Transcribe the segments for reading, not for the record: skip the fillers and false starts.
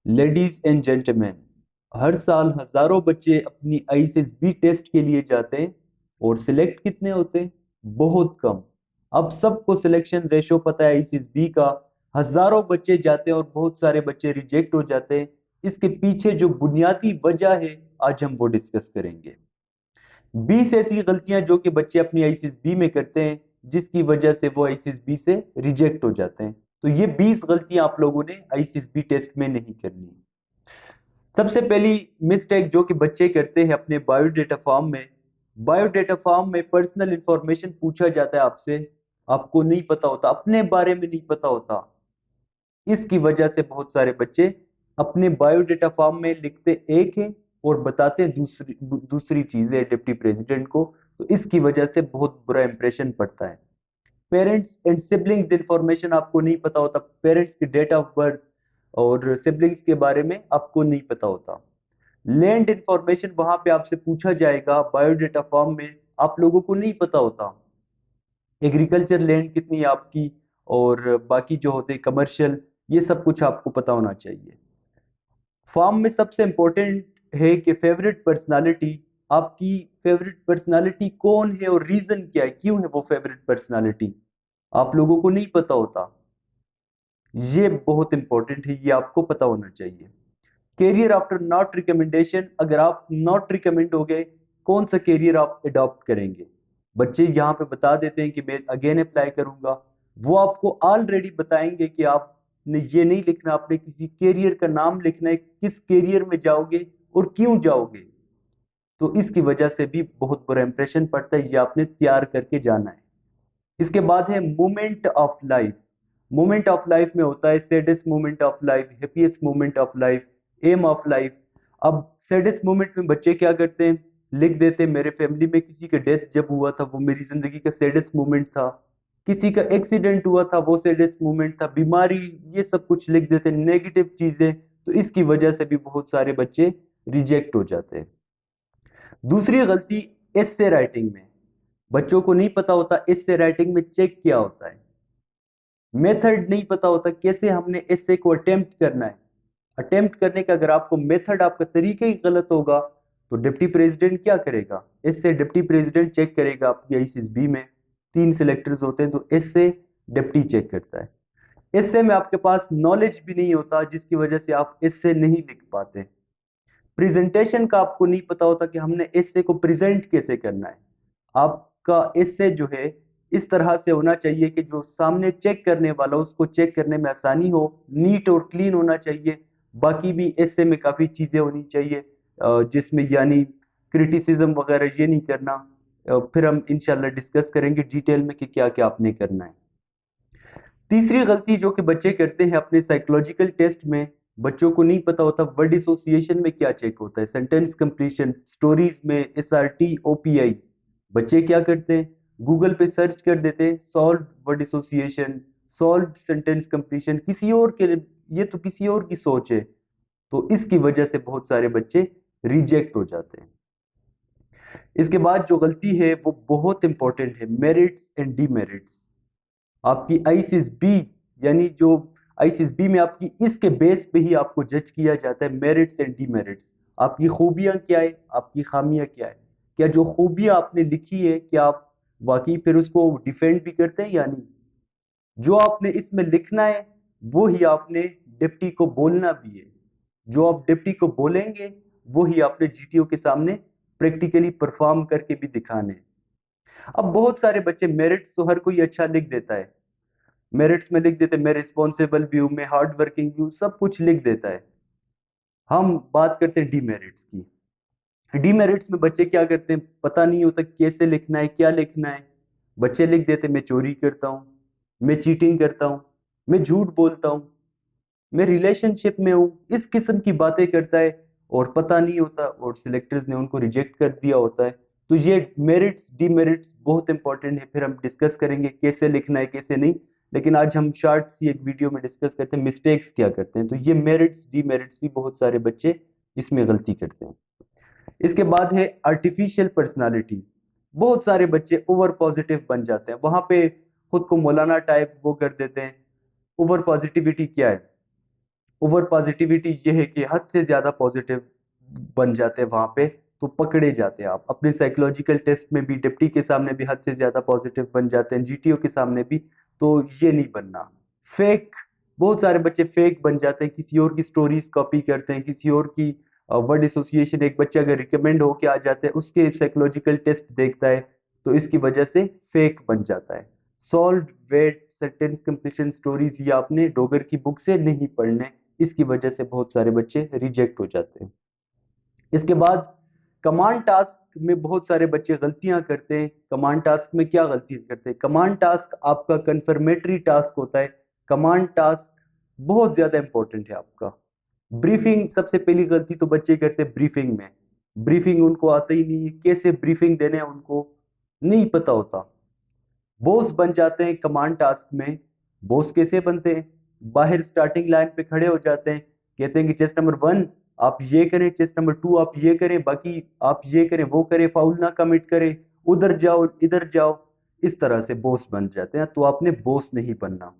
Ladies and gentleman, हर साल हजारों बच्चे अपनी आईसीएसबी टेस्ट के लिए जाते हैं और सिलेक्ट कितने होते हैं? बहुत कम। अब सबको सिलेक्शन रेशो पता है आईसीएसबी का। हजारों बच्चे जाते हैं और बहुत सारे बच्चे रिजेक्ट हो जाते हैं। इसके पीछे जो बुनियादी वजह है, आज हम वो डिस्कस करेंगे। 20 ऐसी गलतियां जो कि बच्चे अपनी आईसीएसबी में करते हैं, जिसकी वजह से वो आईसीएसबी से रिजेक्ट हो जाते हैं। तो ये 20 गलतियां आप लोगों ने आईसीएसबी टेस्ट में नहीं करनी। सबसे पहली मिस्टेक जो कि बच्चे करते हैं अपने बायोडेटा फॉर्म में, बायोडेटा फॉर्म में पर्सनल इंफॉर्मेशन पूछा जाता है आपसे, आपको नहीं पता होता, अपने बारे में नहीं पता होता। इसकी वजह से बहुत सारे बच्चे अपने बायोडेटा फॉर्म में लिखते एक है और बताते दूसरी दूसरी चीजें डिप्टी प्रेसिडेंट को। तो इसकी वजह से बहुत बुरा इंप्रेशन पड़ता है। पेरेंट्स एंड सिबलिंग्स इंफॉर्मेशन आपको नहीं पता होता, पेरेंट्स की डेट ऑफ बर्थ और सिबलिंग्स के बारे में आपको नहीं पता होता। लैंड इंफॉर्मेशन वहां पे आपसे पूछा जाएगा बायोडेटा फॉर्म में, आप लोगों को नहीं पता होता। एग्रीकल्चर लैंड कितनी है आपकी, और बाकी जो होते हैं कमर्शियल, ये सब कुछ आपको पता होना चाहिए। फॉर्म में सबसे इंपॉर्टेंट है कि फेवरेट पर्सनालिटी, आपकी फेवरेट पर्सनालिटी कौन है और रीजन क्या है, क्यों है वो फेवरेट पर्सनालिटी, आप लोगों को नहीं पता होता। ये बहुत इंपॉर्टेंट है, ये आपको पता होना चाहिए। कैरियर आफ्टर नॉट रिकमेंडेशन, अगर आप नॉट रिकमेंड हो गए, कौन सा कैरियर आप अडॉप्ट करेंगे? बच्चे यहाँ पे बता देते हैं कि मैं अगेन अप्लाई करूंगा। वो आपको ऑलरेडी बताएंगे कि आपने ये नहीं लिखना, आपने किसी कैरियर का नाम लिखना है, किस कैरियर में जाओगे और क्यों जाओगे। तो इसकी वजह से भी बहुत बुरा इंप्रेशन पड़ता है, ये आपने तैयार करके जाना है। इसके बाद है moment of life. Moment of life में होता है saddest moment of life, happiest moment of life, aim of life. अब सैडेस्ट मोमेंट में बच्चे क्या करते हैं, लिख देते हैं मेरे फैमिली में किसी का डेथ जब हुआ था वो मेरी जिंदगी का सैडेस्ट मोमेंट था, किसी का एक्सीडेंट हुआ था वो सैडेस्ट मोमेंट था, बीमारी, ये सब कुछ लिख देते हैं नेगेटिव चीजें। तो इसकी वजह से भी बहुत सारे बच्चे रिजेक्ट हो जाते हैं। दूसरी गलती एस्से राइटिंग में, बच्चों को नहीं पता होता एस्से राइटिंग में चेक क्या होता है। मेथड नहीं पता होता कैसे हमने एस्से को अटेम्प्ट करना है। अटेम्प्ट करने का अगर आपको मेथड, आपका तरीका ही गलत होगा, तो डिप्टी प्रेसिडेंट क्या करेगा? इससे डिप्टी प्रेसिडेंट चेक करेगा आपकी आईसीएसबी में। 3 सिलेक्टर्स होते हैं, तो इससे डिप्टी चेक करता है। इससे में आपके पास नॉलेज भी नहीं होता, जिसकी वजह से आप इससे नहीं लिख पाते। प्रेजेंटेशन का आपको नहीं पता होता कि हमने इससे को प्रेजेंट कैसे करना है। आपका इससे जो है इस तरह से होना चाहिए कि जो सामने चेक करने वाला उसको चेक करने में आसानी हो, नीट और क्लीन होना चाहिए। बाकी भी इससे में काफी चीजें होनी चाहिए, जिसमें यानी क्रिटिसिज्म वगैरह ये नहीं करना। फिर हम इंशाल्लाह डिस्कस करेंगे डिटेल में कि क्या क्या आपने करना है। तीसरी गलती जो कि बच्चे करते हैं अपने साइकोलॉजिकल टेस्ट में, बच्चों को नहीं पता होता वर्ड एसोसिएशन में क्या चेक होता है, सेंटेंस कंप्लीशन, स्टोरीज में एसआरटी ओपीआई। बच्चे क्या करते हैं, गूगल पे सर्च कर देते हैं solve word association, solve sentence completion, किसी और के लिए, ये तो किसी और की सोच है। तो इसकी वजह से बहुत सारे बच्चे रिजेक्ट हो जाते हैं। इसके बाद जो गलती है वो बहुत इंपॉर्टेंट है, मेरिट्स एंड डीमेरिट्स। आपकी आईसीएसबी, यानी जो आईसीएसबी में आपकी इसके बेस पे ही आपको जज किया जाता है, मेरिट्स एंड डीमेरिट्स। आपकी खूबियां क्या है, आपकी खामियां क्या है, क्या जो खूबियां आपने लिखी है क्या आप वाकई फिर उसको डिफेंड भी करते हैं या नहीं। जो आपने इसमें लिखना है वो ही आपने डिप्टी को बोलना भी है। जो आप डिप्टी को बोलेंगे वो ही आपने जीटीओ के सामने प्रैक्टिकली परफॉर्म करके भी दिखाने हैं। अब बहुत सारे बच्चे मेरिट्स तो हर कोई अच्छा लिख देता है, मेरिट्स में लिख देते हैं मैं रिस्पॉन्सिबल भी हूं, मैं हार्ड वर्किंग भी हूं, सब कुछ लिख देता है। हम बात करते हैं डीमेरिट्स की। डीमेरिट्स में बच्चे क्या करते हैं, पता नहीं होता कैसे लिखना है, क्या लिखना है। बच्चे लिख देते हैं मैं चोरी करता हूं, मैं चीटिंग करता हूं, मैं झूठ बोलता हूं, मैं रिलेशनशिप में हूं, इस किस्म की बातें करता है। और पता नहीं होता और सिलेक्टर्स ने उनको रिजेक्ट कर दिया होता है। तो ये मेरिट्स डीमेरिट्स बहुत इंपॉर्टेंट है, फिर हम डिस्कस करेंगे कैसे लिखना है कैसे नहीं। लेकिन आज हम शॉर्ट सी एक वीडियो में डिस्कस करते हैं मिस्टेक्स क्या करते हैं। तो ये मेरिट्स डीमेरिट्स भी बहुत सारे बच्चे इसमें गलती करते हैं। इसके बाद है आर्टिफिशियल पर्सनालिटी। बहुत सारे बच्चे ओवर पॉजिटिव बन जाते हैं, वहां पे खुद को मौलाना टाइप वो कर देते हैं। ओवर पॉजिटिविटी क्या है, ओवर पॉजिटिविटी ये है कि हद से ज्यादा पॉजिटिव बन जाते हैं वहां पे, तो पकड़े जाते हैं आप अपने साइकोलॉजिकल टेस्ट में भी, डिप्टी के सामने भी हद से ज्यादा पॉजिटिव बन जाते हैं, जीटीओ के सामने भी। तो ये नहीं बनना। फेक, बहुत सारे बच्चे फेक बन जाते हैं, किसी और की स्टोरीज कॉपी करते हैं, किसी और की वर्ड एसोसिएशन, एक बच्चा अगर रिकमेंड होके आ जाता है उसके साइकोलॉजिकल टेस्ट देखता है तो इसकी वजह से फेक बन जाता है। Solve wet sentence completion stories ये आपने डोगर की बुक से नहीं पढ़ने, इसकी वजह से बहुत सारे बच्चे रिजेक्ट हो जाते हैं। इसके बाद कमांड टास्क में बहुत सारे बच्चे गलतियां करते हैं। कमांड टास्क में क्या गलतियां करते हैं? कमांड टास्क आपका कन्फर्मेटरी टास्क होता है। कमांड टास्क बहुत ज्यादा इंपॉर्टेंट है आपका। ब्रीफिंग, सबसे पहली गलती तो बच्चे करते हैं ब्रीफिंग में। ब्रीफिंग उनको आता ही नहीं है, कैसे ब्रीफिंग देने हैं उनको नहीं पता होता। बॉस बन जाते हैं कमांड टास्क में। बॉस कैसे बनते हैं? बाहर स्टार्टिंग लाइन पे खड़े हो जाते हैं, कहते हैं कि चेस्ट नंबर 1 आप ये करें, चेस्ट नंबर 2 आप ये करें, बाकी आप ये करें वो करें, फाउल ना कमिट करें, उधर जाओ इधर जाओ। इस तरह से बॉस बन जाते हैं, तो आपने बॉस नहीं बनना।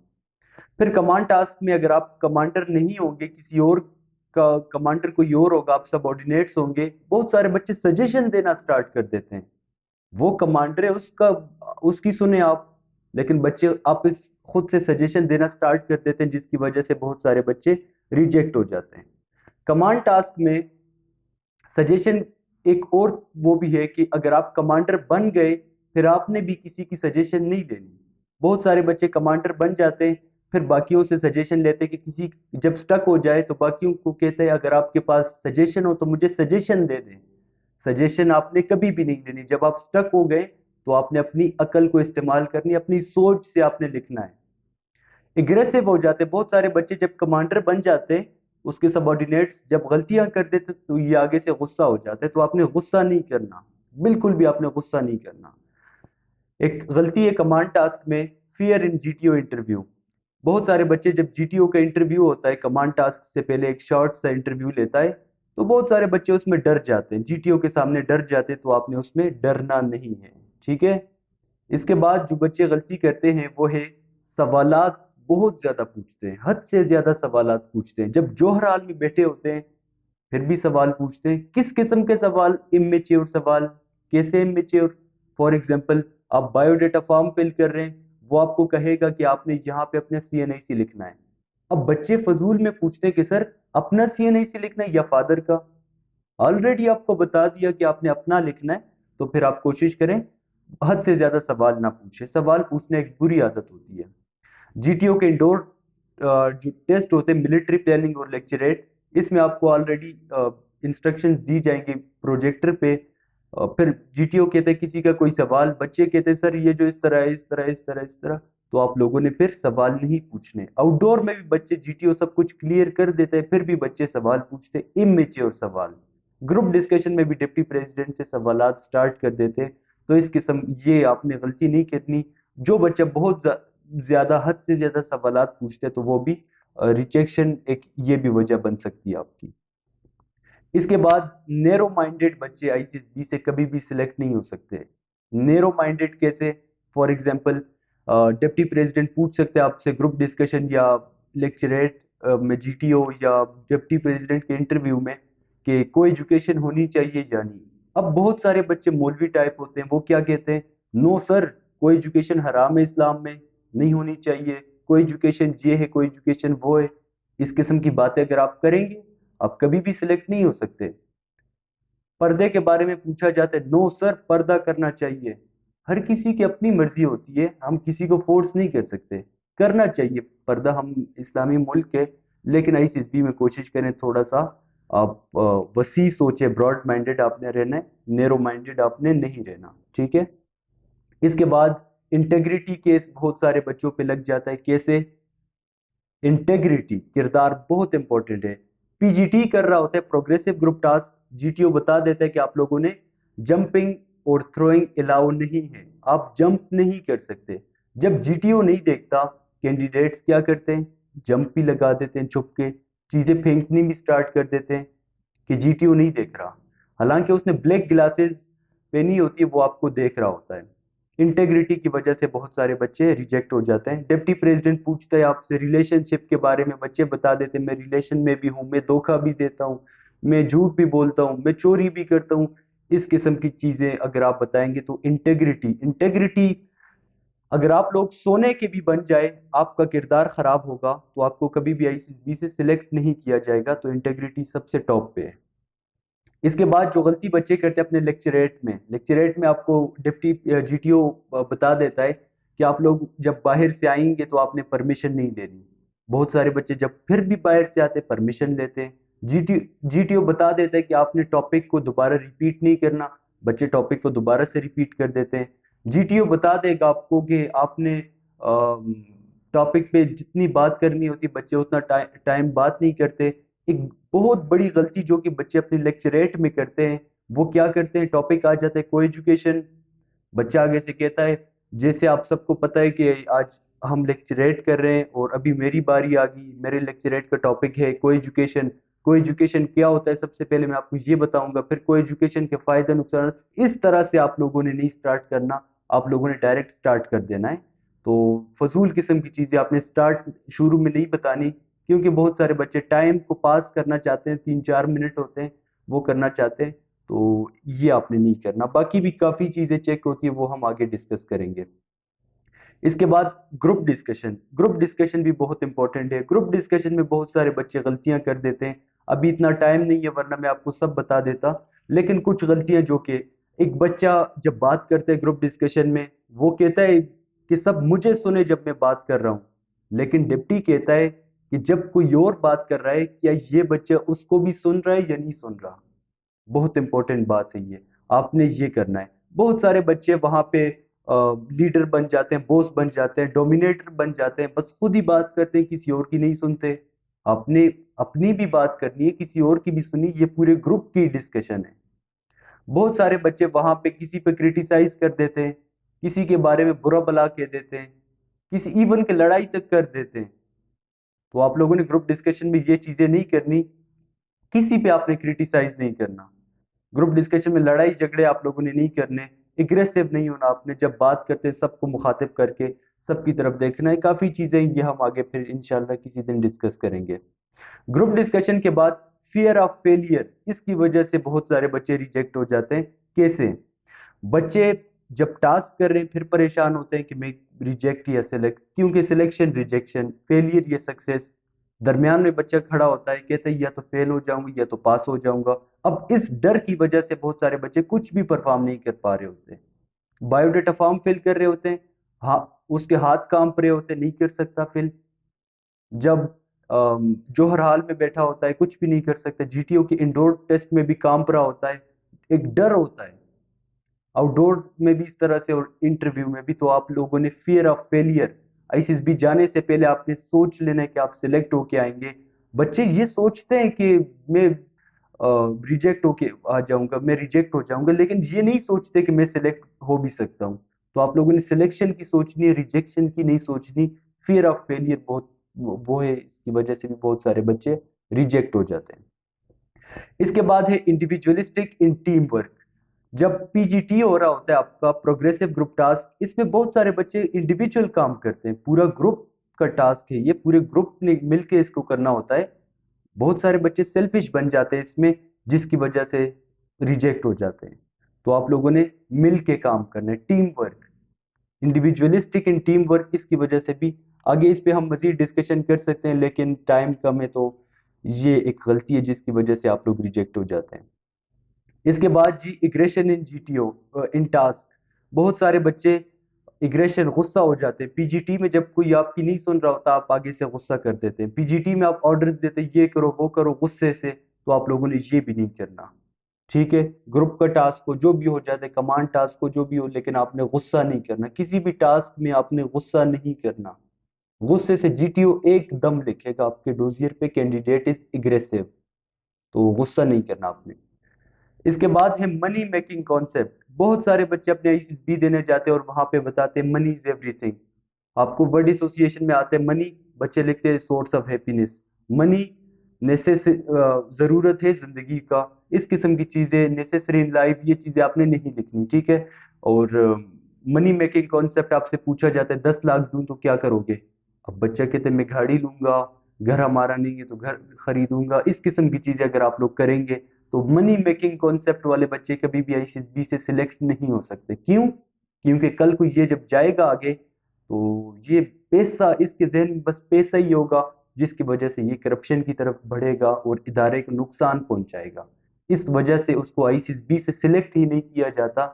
फिर कमांड टास्क में अगर आप कमांडर नहीं होंगे, किसी और का कमांडर कोई और होगा, आप सबऑर्डिनेट्स होंगे, बहुत सारे बच्चे सजेशन देना स्टार्ट कर देते हैं। वो कमांडर है उसका, उसकी सुने आप, लेकिन बच्चे आप इस खुद से सजेशन देना स्टार्ट कर देते हैं, जिसकी वजह से बहुत सारे बच्चे रिजेक्ट हो जाते हैं। कमांड टास्क में सजेशन एक और वो भी है कि अगर आप कमांडर बन गए फिर आपने भी किसी की सजेशन नहीं लेनी। बहुत सारे बच्चे कमांडर बन जाते हैं, फिर बाकियों से सजेशन लेते हैं कि किसी जब स्टक हो जाए तो बाकियों को कहते हैं अगर आपके पास सजेशन हो तो मुझे सजेशन दे दें। सजेशन आपने कभी भी नहीं लेनी। जब आप स्टक हो गए तो आपने अपनी अकल को इस्तेमाल करनी, अपनी सोच से आपने लिखना है। एग्रेसिव हो जाते, बहुत सारे बच्चे जब कमांडर बन जाते हैं, उसके सबऑर्डिनेट्स जब गलतियां कर देते तो ये आगे से गुस्सा हो जाते हैं। तो आपने गुस्सा नहीं करना, बिल्कुल भी आपने गुस्सा नहीं करना। एक गलती है कमांड टास्क में, फियर इन जीटीओ इंटरव्यू। बहुत सारे बच्चे जब जीटीओ का इंटरव्यू होता है, कमांड टास्क से पहले एक शॉर्ट सा इंटरव्यू लेता है, तो बहुत सारे बच्चे उसमें डर जाते हैं, जीटीओ के सामने डर जाते हैं। तो आपने उसमें डरना नहीं है, ठीक है। इसके बाद जो बच्चे गलती करते हैं वो है सवालात बहुत ज्यादा पूछते हैं, हद से ज्यादा सवालात पूछते हैं। जब जौहर हाल में बैठे होते हैं फिर भी सवाल पूछते हैं। किस किस्म के सवाल? इमेच्योर सवाल। कैसे इमेच्योर? फॉर एग्जाम्पल, आप बायोडेटा फॉर्म फिल कर रहे हैं, वो आपको कहेगा कि आपने यहाँ पे अपने सीएनआईसी लिखना है। अब बच्चे फजूल में पूछते हैं कि सर अपना सीएनआईसी लिखना है या फादर का। ऑलरेडी आपको बता दिया कि आपने अपना लिखना है, तो फिर आप कोशिश करें हद से ज्यादा सवाल ना पूछे। सवाल पूछना एक बुरी आदत होती है। जीटीओ के इंडोर जो टेस्ट होते हैं, मिलिट्री प्लानिंग और लेक्चरेट, इसमें आपको ऑलरेडी इंस्ट्रक्शंस दी जाएंगी प्रोजेक्टर पे। फिर जीटीओ कहते हैं किसी का कोई सवाल, बच्चे कहते हैं सर ये जो इस तरह है, इस तरह इस तरह इस तरह, तो आप लोगों ने फिर सवाल नहीं पूछने। आउटडोर में भी बच्चे, जीटीओ सब कुछ क्लियर कर देते हैं फिर भी बच्चे सवाल पूछते, इमेच्योर सवाल। ग्रुप डिस्कशन में भी डिप्टी प्रेसिडेंट से सवालात स्टार्ट कर देते। तो इस किस्म ये आपने गलती नहीं करनी। जो बच्चा बहुत ज्यादा हद से ज्यादा सवालात पूछते हैं तो वो भी रिजेक्शन एक ये भी वजह बन सकती है आपकी। इसके बाद नेरो माइंडेड बच्चे आईसीएसबी से कभी भी सिलेक्ट नहीं हो सकते। नेरो माइंडेड कैसे? फॉर एग्जांपल, डिप्टी प्रेसिडेंट पूछ सकते हैं आपसे ग्रुप डिस्कशन या लेक्चरेट में, जीटीओ या डिप्टी प्रेसिडेंट के इंटरव्यू में, कि को एजुकेशन होनी चाहिए या नहीं। अब बहुत सारे बच्चे मौलवी टाइप होते हैं, वो क्या कहते हैं, नो सर को एजुकेशन हराम है इस्लाम में, नहीं होनी चाहिए, को एजुकेशन ये है, को एजुकेशन वो है। इस किस्म की बातें अगर आप करेंगे आप कभी भी सिलेक्ट नहीं हो सकते। पर्दे के बारे में पूछा जाता है, नो सर पर्दा करना चाहिए। हर किसी की अपनी मर्जी होती है, हम किसी को फोर्स नहीं कर सकते। करना चाहिए पर्दा, हम इस्लामी मुल्क है, लेकिन आईसीएसबी में कोशिश करें थोड़ा सा आप वसी सोचे, ब्रॉड माइंडेड आपने रहना है, नेरो माइंडेड आपने नहीं रहना, ठीक है। इसके बाद इंटेग्रिटी केस बहुत सारे बच्चों पे लग जाता है। कैसे? इंटेग्रिटी, किरदार बहुत इंपॉर्टेंट है। पीजीटी कर रहा होता है, प्रोग्रेसिव ग्रुप टास्क, जीटीओ बता देता है कि आप लोगों ने जंपिंग और थ्रोइंग अलाउ नहीं है, आप जंप नहीं कर सकते। जब जीटीओ नहीं देखता, कैंडिडेट्स क्या करते हैं, जंप भी लगा देते हैं, छुप के चीजें फेंकनी भी स्टार्ट कर देते हैं कि जीटीओ नहीं देख रहा, हालांकि उसने ब्लैक ग्लासेस पहनी होती है, वो आपको देख रहा होता है। इंटेग्रिटी की वजह से बहुत सारे बच्चे रिजेक्ट हो जाते हैं। डिप्टी प्रेसिडेंट पूछता है आपसे रिलेशनशिप के बारे में, बच्चे बता देते हैं मैं रिलेशन में भी हूँ, मैं धोखा भी देता हूँ, मैं झूठ भी बोलता हूँ, मैं चोरी भी करता हूँ। इस किस्म की चीजें अगर आप बताएंगे तो इंटेग्रिटी इंटेग्रिटी अगर आप लोग सोने के भी बन जाए, आपका किरदार खराब होगा तो आपको कभी भी आईसीएसबी से सिलेक्ट नहीं किया जाएगा। तो इंटेग्रिटी सबसे टॉप पे है। इसके बाद जो गलती बच्चे करते हैं अपने लेक्चरेट में आपको डिप्टी जीटीओ बता देता है कि आप लोग जब बाहर से आएंगे तो आपने परमिशन नहीं लेनी। बहुत सारे बच्चे जब फिर भी बाहर से आते परमिशन लेते हैं। जीटीओ बता देता है कि आपने टॉपिक को दोबारा रिपीट नहीं करना, बच्चे टॉपिक को दोबारा से रिपीट कर देते हैं। जीटीओ बता देगा आपको कि आपने टॉपिक पे जितनी बात करनी होती बच्चे उतना टाइम बात नहीं करते। एक बहुत बड़ी गलती जो कि बच्चे अपने लेक्चरेट में करते हैं, वो क्या करते हैं, टॉपिक आ जाता है को एजुकेशन, बच्चा आगे से कहता है जैसे आप सबको पता है कि आज हम लेक्चरेट कर रहे हैं और अभी मेरी बारी आ गई, मेरे लेक्चरेट का टॉपिक है को एजुकेशन। को एजुकेशन क्या होता है सबसे पहले मैं आपको ये बताऊंगा, फिर को एजुकेशन के फायदे नुकसान। इस तरह से आप लोगों ने नहीं स्टार्ट करना, आप लोगों ने डायरेक्ट स्टार्ट कर देना है। तो फजूल किस्म की चीजें आपने स्टार्ट शुरू में नहीं बतानी, क्योंकि बहुत सारे बच्चे टाइम को पास करना चाहते हैं, 3-4 मिनट होते हैं वो करना चाहते हैं। तो ये आपने नहीं करना। बाकी भी काफी चीजें चेक होती है वो हम आगे डिस्कस करेंगे। इसके बाद ग्रुप डिस्कशन भी बहुत इंपॉर्टेंट है। ग्रुप डिस्कशन में बहुत सारे बच्चे गलतियां कर देते हैं। अभी इतना टाइम नहीं है वरना मैं आपको सब बता देता, लेकिन कुछ गलतियां जो कि एक बच्चा जब बात करता है ग्रुप डिस्कशन में, वो कहता है कि सब मुझे सुने जब मैं बात कर रहा हूँ, लेकिन डिप्टी कहता है कि जब कोई और बात कर रहा है क्या ये बच्चा उसको भी सुन रहा है या नहीं सुन रहा। बहुत इंपॉर्टेंट बात है ये, आपने ये करना है। बहुत सारे बच्चे वहां पे लीडर बन जाते हैं, बॉस बन जाते हैं, डोमिनेटर बन जाते हैं, बस खुद ही बात करते हैं, किसी और की नहीं सुनते। आपने अपनी भी बात करनी है, किसी और की भी सुनी, ये पूरे ग्रुप की डिस्कशन है। बहुत सारे बच्चे वहां पे किसी पे क्रिटिसाइज कर देते हैं, किसी के बारे में बुरा भला कह देते हैं, किसी इवन के लड़ाई तक कर देते हैं। तो आप लोगों ने ग्रुप डिस्कशन में ये चीजें नहीं करनी, किसी पे आपने क्रिटिसाइज नहीं करना। ग्रुप डिस्कशन में लड़ाई झगड़े आप लोगों ने नहीं करने, एग्रेसिव नहीं होना आपने, जब बात करते हैं सबको मुखातिब करके सबकी तरफ देखना है। काफी चीजें ये हम आगे फिर इंशाल्लाह किसी दिन डिस्कस करेंगे। ग्रुप डिस्कशन के बाद फियर ऑफ फेलियर, इसकी वजह से बहुत सारे बच्चे रिजेक्ट हो जाते हैं। कैसे? बच्चे जब टास्क कर रहे हैं फिर परेशान होते हैं कि मैं रिजेक्ट या सिलेक्ट, क्योंकि सिलेक्शन रिजेक्शन, फेलियर या सक्सेस, दरमियान में बच्चा खड़ा होता है, कहता है या तो फेल हो जाऊंगा या तो पास हो जाऊंगा। अब इस डर की वजह से बहुत सारे बच्चे कुछ भी परफॉर्म नहीं कर पा रहे होते। बायोडेटा फॉर्म फिल कर रहे होते हैं, हाँ उसके हाथ कांप रहे होते हैं, नहीं कर सकता फिल। जब जोहर हाल में बैठा होता है कुछ भी नहीं कर सकता, जीटीओ के इंडोर टेस्ट में भी कांप रहा होता है। एक डर होता है, आउटडोर में भी इस तरह से और इंटरव्यू में भी। तो आप लोगों ने फियर ऑफ फेलियर, आईसीएसबी जाने से पहले आपने सोच लेना है कि आप सिलेक्ट होके आएंगे। बच्चे ये सोचते हैं कि मैं रिजेक्ट होके आ जाऊंगा, मैं रिजेक्ट हो जाऊंगा, लेकिन ये नहीं सोचते कि मैं सिलेक्ट हो भी सकता हूँ। तो आप लोगों ने सिलेक्शन की सोचनी है, रिजेक्शन की नहीं सोचनी। फियर ऑफ फेलियर बहुत वो है, इसकी वजह से भी बहुत सारे बच्चे रिजेक्ट हो जाते हैं। इसके बाद है इंडिविजुअलिस्टिक इन टीम वर्क। जब पीजीटी हो रहा होता है आपका प्रोग्रेसिव ग्रुप टास्क, इसमें बहुत सारे बच्चे इंडिविजुअल काम करते हैं, पूरा ग्रुप का टास्क है ये, पूरे ग्रुप ने मिलके इसको करना होता है। बहुत सारे बच्चे सेल्फिश बन जाते हैं इसमें, जिसकी वजह से रिजेक्ट हो जाते हैं। तो आप लोगों ने मिल के काम करना है, टीम वर्क, इंडिविजुअलिस्टिक इन टीम वर्क। इसकी वजह से भी आगे इस पे हम मजीद डिस्कशन कर सकते हैं, लेकिन टाइम कम है, तो ये एक गलती है जिसकी वजह से आप लोग रिजेक्ट हो जाते हैं। इसके बाद जी इग्रेशन इन जीटीओ इन टास्क, बहुत सारे बच्चे इग्रेशन गुस्सा हो जाते हैं। पीजीटी में जब कोई आपकी नहीं सुन रहा होता आप आगे से गुस्सा कर देते हैं। पीजीटी में आप ऑर्डर्स देते हैं ये करो वो करो गुस्से से, तो आप लोगों ने ये भी नहीं करना। ठीक है, ग्रुप का टास्क हो जो भी हो जाता है, कमांड टास्क हो जो भी हो, लेकिन आपने गुस्सा नहीं करना, किसी भी टास्क में आपने गुस्सा नहीं करना। गुस्से से जीटीओ एकदम लिखेगा आपके डोजियर पे कैंडिडेट इज एग्रेसिव, तो गुस्सा नहीं करना आपने। इसके बाद है मनी मेकिंग कॉन्सेप्ट। बहुत सारे बच्चे अपने आईसीएसबी देने जाते हैं और वहां पे बताते हैं मनी इज एवरीथिंग। आपको वर्ड एसोसिएशन में आते हैं मनी, बच्चे लिखते हैं सोर्स ऑफ हैप्पीनेस। मनी नेसेस जरूरत है जिंदगी का, इस किस्म की चीजें नेसेसरी इन लाइफ, ये चीजें आपने नहीं लिखनी। ठीक है, और मनी मेकिंग कॉन्सेप्ट आपसे पूछा जाता है, 10 लाख दूं तो क्या करोगे? अब बच्चा कहते हैं मैं गाड़ी लूंगा, घर हमारा नहीं है तो घर खरीदूंगा। इस किस्म की चीजें अगर आप लोग करेंगे तो मनी मेकिंग कॉन्सेप्ट वाले बच्चे कभी भी आईसीएसबी से सिलेक्ट नहीं हो सकते। क्यों? क्योंकि कल को ये जब जाएगा आगे तो ये पैसा इसके जहन में बस पैसा ही होगा, जिसकी वजह से ये करप्शन की तरफ बढ़ेगा और इदारे को नुकसान पहुंचाएगा। इस वजह से उसको आईसीएसबी से सिलेक्ट ही नहीं किया जाता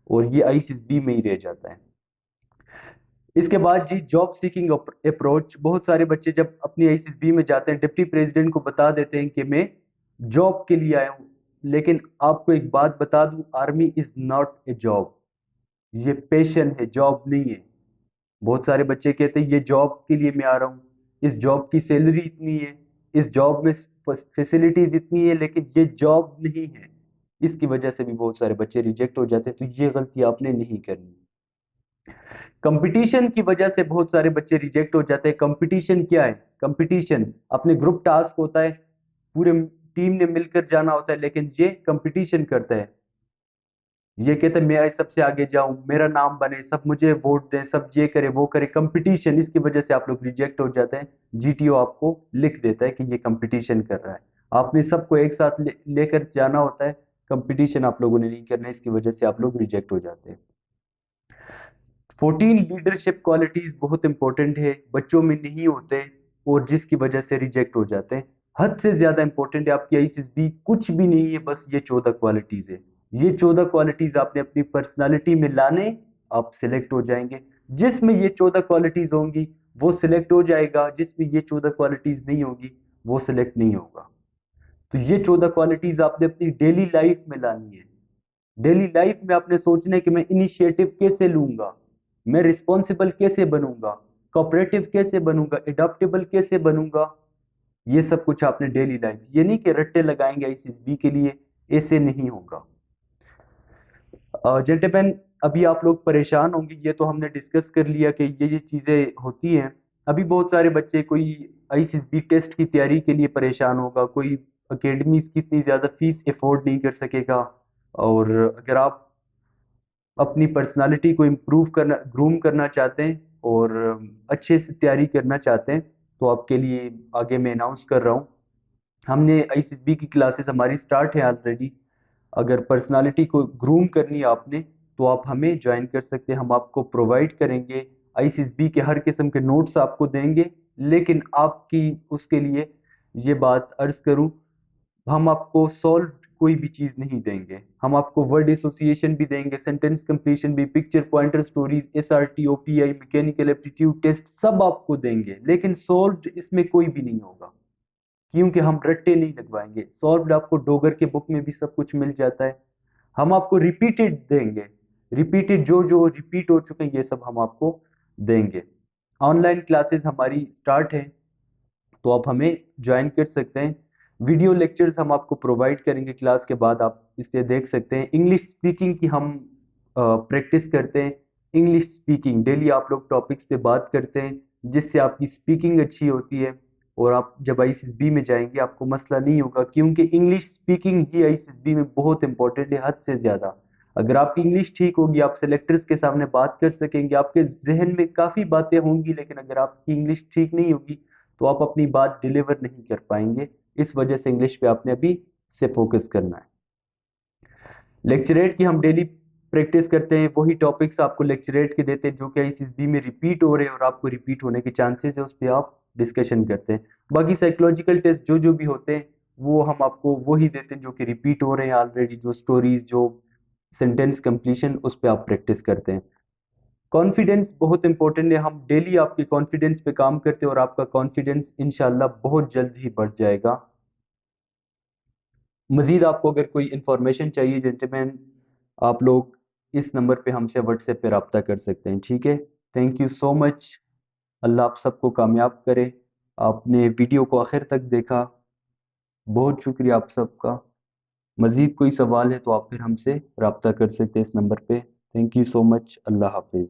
और ये आईसीएसबी में ही रह जाता है। इसके बाद जी जॉब सीकिंग अप्रोच। बहुत सारे बच्चे जब अपनी आईसीएसबी में जाते हैं डिप्टी प्रेसिडेंट को बता देते हैं कि मैं जॉब के लिए आया हूँ। लेकिन आपको एक बात बता दूं, army is not a job, ये पैशन है, जॉब नहीं है। बहुत सारे बच्चे कहते हैं ये जॉब के लिए मैं आ रहा हूँ, इस जॉब की सैलरी इतनी है, इस जॉब में फैसिलिटीज इतनी है, लेकिन ये जॉब नहीं है। इसकी वजह से भी बहुत सारे बच्चे रिजेक्ट हो जाते हैं। तो ये गलती आपने नहीं करनी। कंपटीशन की वजह से बहुत सारे बच्चे रिजेक्ट हो जाते हैं। कंपटीशन क्या है? कंपटीशन अपने ग्रुप टास्क होता है, पूरे टीम ने मिलकर जाना होता है, लेकिन ये कंपटीशन करता है। ये कहते हैं मैं सबसे आगे जाऊं, मेरा नाम बने, सब मुझे वोट दें, सब ये करे वो करे, कंपटीशन। इसकी वजह से आप लोग रिजेक्ट हो जाते हैं। जीटीओ आपको लिख देता है कि ये कंपटीशन कर रहा है। आपने सबको एक साथ लेकर जाना होता है, कंपटीशन आप लोगों ने नहीं करना है, इसकी वजह से आप लोग रिजेक्ट हो जाते हैं। 14 लीडरशिप क्वालिटीज बहुत इंपॉर्टेंट है, बच्चों में नहीं होते और जिसकी वजह से रिजेक्ट हो जाते हैं। हद से ज्यादा इंपॉर्टेंट है। आपकी आईसीएसबी कुछ भी नहीं है, बस ये 14 क्वालिटीज है। ये 14 क्वालिटीज आपने अपनी पर्सनालिटी में लाने, आप सिलेक्ट हो जाएंगे। जिसमें ये 14 क्वालिटीज होंगी वो सिलेक्ट हो जाएगा, जिसमें ये 14 क्वालिटीज नहीं होगी वो सिलेक्ट नहीं होगा। तो ये 14 क्वालिटीज आपने अपनी डेली लाइफ में लानी है। डेली लाइफ में आपने सोचना है कि मैं इनिशिएटिव कैसे लूंगा, मैं रिस्पॉन्सिबल कैसे बनूंगा, कोऑपरेटिव कैसे बनूंगा, एडॉप्टेबल कैसे बनूंगा। ये सब कुछ आपने डेली लाइफ, ये नहीं कि रट्टे लगाएंगे आईसीएसबी के लिए, ऐसे नहीं होगा। जेंटलमैन, अभी आप लोग परेशान होंगे, ये तो हमने डिस्कस कर लिया कि ये चीजें होती हैं। अभी बहुत सारे बच्चे, कोई आईसीएसबी टेस्ट की तैयारी के लिए परेशान होगा, कोई अकेडमीज की इतनी ज्यादा फीस अफोर्ड नहीं कर सकेगा। और अगर आप अपनी पर्सनालिटी को इम्प्रूव करना, ग्रूम करना चाहते हैं और अच्छे से तैयारी करना चाहते हैं तो आपके लिए आगे मैं अनाउंस कर रहा हूँ, हमने आईसीएसबी की क्लासेस हमारी स्टार्ट है ऑलरेडी। अगर पर्सनालिटी को ग्रूम करनी है आपने तो आप हमें ज्वाइन कर सकते हैं, हम आपको प्रोवाइड करेंगे। आईसीएसबी के हर किस्म के नोट्स आपको देंगे। लेकिन आपकी उसके लिए ये बात अर्ज करूं, हम आपको सॉल्व कोई भी चीज नहीं देंगे। हम आपको वर्ड एसोसिएशन भी देंगे, सेंटेंस कंप्लीशन भी, picture pointer stories, SRT, OPI, mechanical aptitude test सब आपको देंगे, लेकिन सॉल्व इसमें कोई भी नहीं होगा। क्योंकि हम रट्टे नहीं लगवाएंगे। सॉल्व्ड आपको डोगर के बुक में भी सब कुछ मिल जाता है। हम आपको रिपीटेड देंगे, रिपीटेड जो जो रिपीट हो चुके हैं ये सब हम आपको देंगे। ऑनलाइन क्लासेस हमारी स्टार्ट है तो आप हमें ज्वाइन कर सकते हैं। वीडियो लेक्चर्स हम आपको प्रोवाइड करेंगे क्लास के बाद, आप इसे देख सकते हैं। इंग्लिश स्पीकिंग की हम प्रैक्टिस करते हैं। इंग्लिश स्पीकिंग डेली आप लोग टॉपिक्स पे बात करते हैं, जिससे आपकी स्पीकिंग अच्छी होती है और आप जब आईसीएसबी में जाएंगे आपको मसला नहीं होगा, क्योंकि इंग्लिश स्पीकिंग ही आईसीएसबी में बहुत इंपॉर्टेंट है, हद से ज्यादा। अगर आपकी इंग्लिश ठीक होगी आप सेलेक्टर्स के सामने बात कर सकेंगे, आपके जहन में काफी बातें होंगी, लेकिन अगर आपकी इंग्लिश ठीक नहीं होगी तो आप अपनी बात डिलीवर नहीं कर पाएंगे। इस वजह से इंग्लिश पे आपने अभी से फोकस करना है। लेक्चरेट की हम डेली प्रैक्टिस करते हैं, वही टॉपिक्स आपको लेक्चरेट के देते हैं जो कि आईसीएसबी में रिपीट हो रहे हैं और आपको रिपीट होने के चांसेस है, उस पर आप डिस्कशन करते हैं। बाकी साइकोलॉजिकल टेस्ट जो जो भी होते हैं वो हम आपको वही देते हैं जो कि रिपीट हो रहे हैं ऑलरेडी, जो स्टोरीज, जो सेंटेंस कंप्लीशन, उस पर आप प्रैक्टिस करते हैं। कॉन्फिडेंस बहुत इंपॉर्टेंट है, हम डेली आपके कॉन्फिडेंस पे काम करते हैं और आपका कॉन्फिडेंस इंशाल्लाह बहुत जल्द ही बढ़ जाएगा। मजीद आपको अगर कोई इंफॉर्मेशन चाहिए जेंटलमैन, आप लोग इस नंबर पे हमसे व्हाट्सएप पे रब्ता कर सकते हैं, ठीक है? Thank you so much. अल्लाह आप सबको कामयाब करे। आपने वीडियो को आखिर तक देखा, बहुत शुक्रिया आप सबका। मजीद कोई सवाल है तो आप फिर हमसे रब्ता कर सकते हैं इस नंबर पे। Thank you so much. Allah Hafiz.